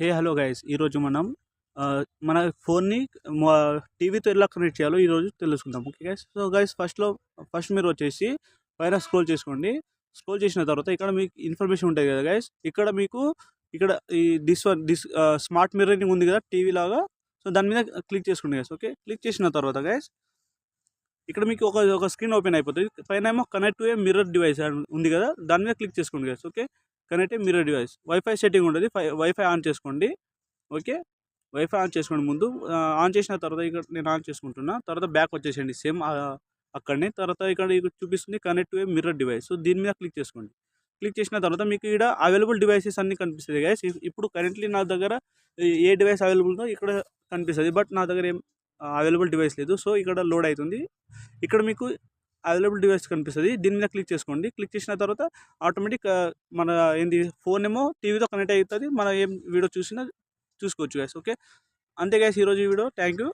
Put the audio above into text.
Hello guys, ఈరోజు మనం మన ఫోన్ని టీవీతో ఎలా కనెక్ట్ చేయాలో ఈరోజు తెలుసుకుందాం. Okay guys. So guys, first మీరు వచ్చేసి పైన స్క్రోల్ చేసుకోండి. స్క్రోల్ చేసిన తర్వాత ఇక్కడ మీకు ఇన్ఫర్మేషన్ ఉంటుంది కదా గైస్. ఇక్కడ ఈ దిస్ స్మార్ట్ మిర్రరింగ్ ఉంది కదా టీవీ లాగా. సో దాని మీద క్లిక్ చేసుకోండి గైస్. ఓకే, క్లిక్ చేసిన తర్వాత గైస్ ఇక్కడ మీకు ఒక స్క్రీన్ ఓపెన్ అయిపోతుంది. పైన ఏమో connect to a mirror device ఉంది కదా, దాని మీద క్లిక్ చేసుకోండి guys. Okay, connect a mirror device. Wifi setting ఉంటుంది, వైఫై ఆన్ చేసుకోండి. ఓకే, వైఫై ఆన్ చేసుకోండి. ముందు ఆన్ చేసిన తర్వాత ఇక్కడ నేను ఆన్ చేసుకుంటున్నా. తర్వాత బ్యాక్ వచ్చేసేయండి సేమ్ అక్కడనే. తర్వాత ఇక్కడ చూపిస్తుంది connect to a mirror device. So దీని మీద క్లిక్ చేసుకోండి. క్లిక్ చేసిన తర్వాత మీకు ఇక్కడ అవైలబుల్ డివైసెస్ అన్ని కనిపిస్తుంది గైస్. ఇప్పుడు కరెంట్లీ నా దగ్గర ఏ డివైస్ అవైలబుల్ ఉందో ఇక్కడ కనిపిస్తుంది. బట్ నా దగ్గర ఏం అవైలబుల్ డివైస్ లేదు. సో ఇక్కడ లోడ్ అవుతుంది. ఇక్కడ మీకు అవైలబుల్ డివైస్ కనిపిస్తుంది, దీని మీద క్లిక్ చేసుకోండి. క్లిక్ చేసిన తర్వాత ఆటోమేటిక్ మన ఏంది ఫోన్ ఏమో టీవీతో కనెక్ట్ అవుతుంది. మనం ఏం వీడియో చూసినా చూసుకోవచ్చు గైస్. ఓకే, అంతే గైస్ ఈరోజు ఈ వీడియో. Thank you.